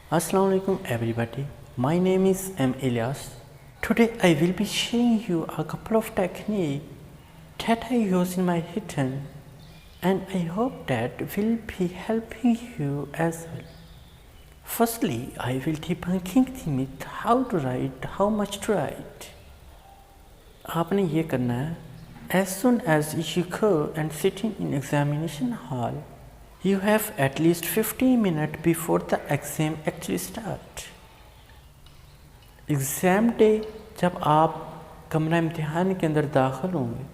Assalamu alaikum everybody. My name is M. Ilyas. Today I will be sharing you a couple of techniques that I use in my written, and I hope that will be helping you as well. Firstly, I will debunking the myth how to write, how much to write. आपने ये करना है, as soon as you go and sitting in examination hall, you have at least 15 minutes before the exam actually start. Exam day जब आप कमरा इम्तिहान के अंदर दाखिल होंगे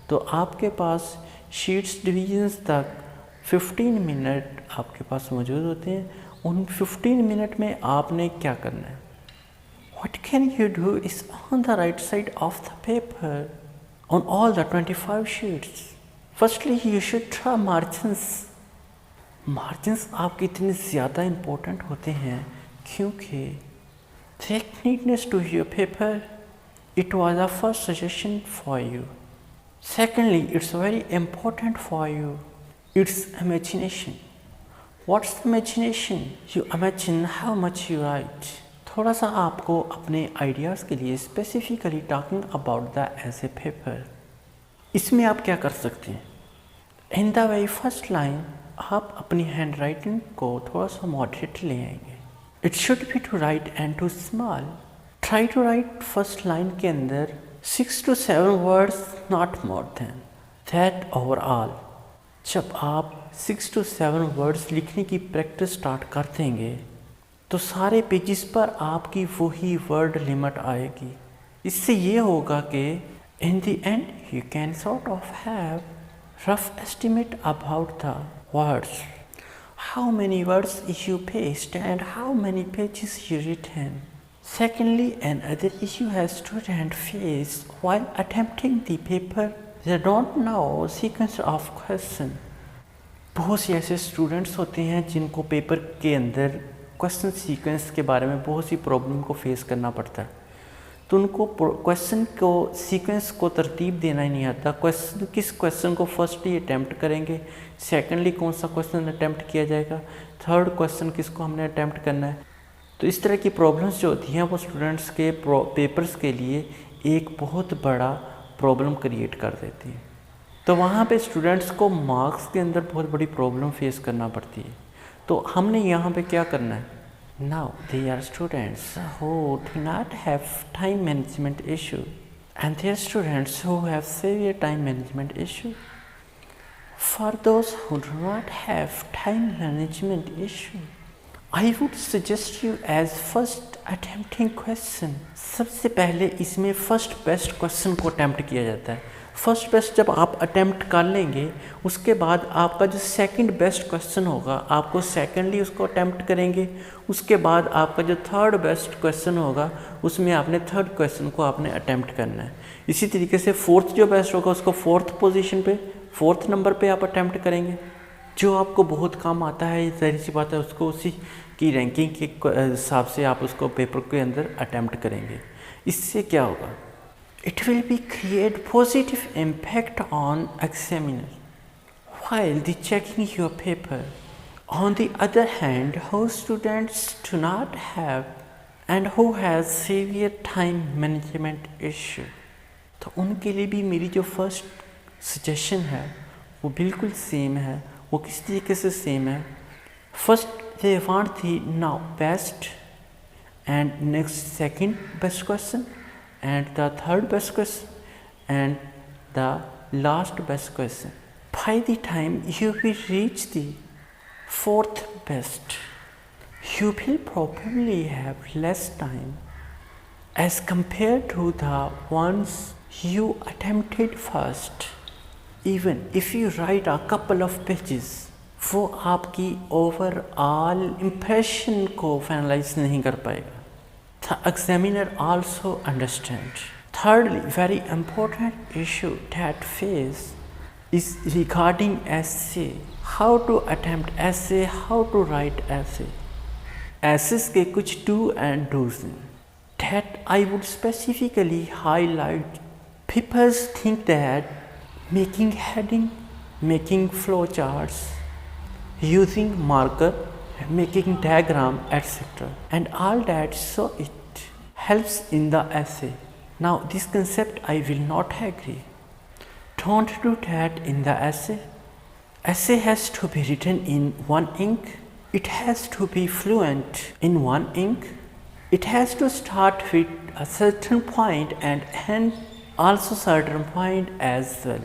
तो आपके पास शीट्स डिवीजन्स तक 15 मिनट आपके पास मौजूद होते हैं। उन 15 मिनट में आपने क्या करना है? What can you do is on the right side of the paper on all the 25 sheets. Firstly, you should draw margins. Margins आपके इतने ज़्यादा इम्पोर्टेंट होते हैं क्योंकि take neatness to your paper. It was a first suggestion for you. Secondly, it's very important for you. It's imagination. What's imagination? You imagine how much you write. थोड़ा सा आपको अपने आइडियाज़ के लिए स्पेसिफिकली टॉकिंग अबाउट द ऐसे paper, इसमें आप क्या कर सकते हैं? In the very first line आप अपनी हैंड राइटिंग को थोड़ा सा मॉडरेट ले आएंगे। It should be to write and to small. Try to write first line के अंदर 6 to 7 words, not more than that overall. जब आप 6 to 7 वर्ड्स लिखने की प्रैक्टिस स्टार्ट कर देंगे तो सारे पेजेस पर आपकी वही वर्ड लिमिट आएगी। इससे ये होगा कि in the end you can sort of have rough estimate about the words, how many words you paste and how many pages you written. Secondly, another issue has student face while attempting the paper. They don't know sequence of question. बहुत से ऐसे students होते हैं जिनको paper के अंदर question sequence के बारे में बहुत सी प्रॉब्लम को फेस करना पड़ता है, तो उनको क्वेश्चन को सीक्वेंस को तरतीब देना ही नहीं आता। क्वेश्चन किस क्वेश्चन को फर्स्टली अटैम्प्ट करेंगे, सेकंडली कौन सा क्वेश्चन अटैम्प्ट किया जाएगा, थर्ड क्वेश्चन किसको हमने अटैम्प्ट करना है। तो इस तरह की प्रॉब्लम्स जो होती हैं वो स्टूडेंट्स के पेपर्स के लिए एक बहुत बड़ा प्रॉब्लम क्रिएट कर देती है। तो वहाँ पे स्टूडेंट्स को मार्क्स के अंदर बहुत बड़ी प्रॉब्लम फेस करना पड़ती है। तो हमने यहाँ पे क्या करना है? Now there are students who do not have time management issue, and there are students who have severe time management issue. For those who do not have time management issue, I would suggest you as first attempting question. सबसे पहले इसमें first best question को attempt किया जाता है। First best जब आप attempt कर लेंगे उसके बाद आपका जो सेकंड बेस्ट क्वेश्चन होगा आपको सेकंडली उसको अटैम्प्ट करेंगे। उसके बाद आपका जो थर्ड बेस्ट क्वेश्चन होगा उसमें आपने थर्ड क्वेश्चन को आपने अटैम्प्ट करना है। इसी तरीके से फोर्थ जो बेस्ट होगा उसको फोर्थ पोजीशन पे, फोर्थ नंबर पे आप अटैम्प्ट करेंगे। जो आपको बहुत काम आता है ज़ाहिर सी बात है उसको उसी की रैंकिंग के हिसाब से आप उसको पेपर के अंदर अटैम्प्ट करेंगे। इससे क्या होगा? It will be create positive impact on examiner while the checking your paper. On the other hand, who students do not have and who has severe time management issue, तो उनके लिए भी मेरी जो फर्स्ट सजेशन है वो बिल्कुल same है। वो किस तरीके से सेम है? First they want the now best and next second best question and the third best question and the last best question. By the time you will reach the fourth best, you will probably have less time as compared to the ones you attempted first. Even if you write a couple of pages, वो आपकी overall impression को finalise नहीं कर पाएगा। The examiner also understands. Thirdly, very important issue that face is regarding essay. How to attempt essay, how to write essay. Essays के कुछ do and do's that I would specifically highlight. People think that making heading, making flowcharts, using marker making diagram, etc. And all that, so it helps in the essay. Now this concept I will not agree. Don't do that in the essay. Essay has to be written in one ink. It has to be fluent in one ink. It has to start with a certain point and end also certain point as well.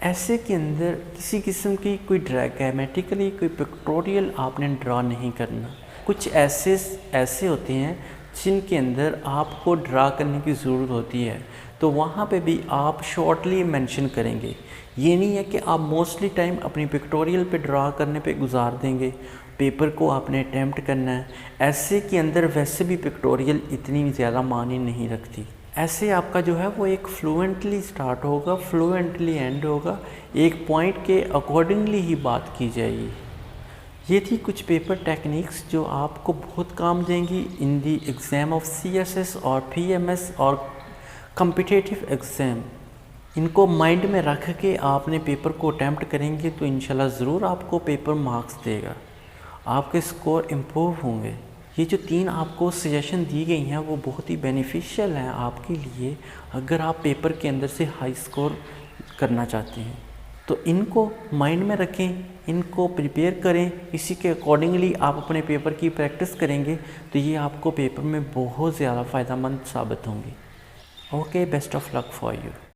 ऐसे के अंदर किसी किस्म की कोई grammatically कोई pictorial आपने draw नहीं करना। कुछ ऐसे होते हैं जिनके अंदर आपको ड्रा करने की ज़रूरत होती है, तो वहाँ पे भी आप शॉर्टली मेंशन करेंगे। ये नहीं है कि आप मोस्टली टाइम अपनी पिक्टोरियल पे ड्रा करने पे गुजार देंगे, पेपर को आपने अटैम्प्ट करना है। ऐसे के अंदर वैसे भी पिक्टोरियल इतनी ज़्यादा मायने नहीं रखती। ऐसे आपका जो है वो एक फ्लुएंटली स्टार्ट होगा, फ्लुएंटली एंड होगा, एक पॉइंट के अकॉर्डिंगली ही बात की जाएगी। ये थी कुछ पेपर टेक्निक्स जो आपको बहुत काम देंगी इन दी एग्ज़ाम ऑफ CSS और PMS और कॉम्पिटिटिव एग्ज़ाम। इनको माइंड में रख के आपने पेपर को अटैम्प्ट करेंगे तो इंशाल्लाह ज़रूर आपको पेपर मार्क्स देगा, आपके स्कोर इम्प्रूव होंगे। ये जो 3 आपको सजेशन दी गई हैं वो बहुत ही बेनिफिशियल हैं आपके लिए, अगर आप पेपर के अंदर से हाई स्कोर करना चाहते हैं। तो इनको माइंड में रखें, इनको प्रिपेयर करें, इसी के अकॉर्डिंगली आप अपने पेपर की प्रैक्टिस करेंगे तो ये आपको पेपर में बहुत ज़्यादा फ़ायदेमंद साबित होंगे। Okay, best of luck for you.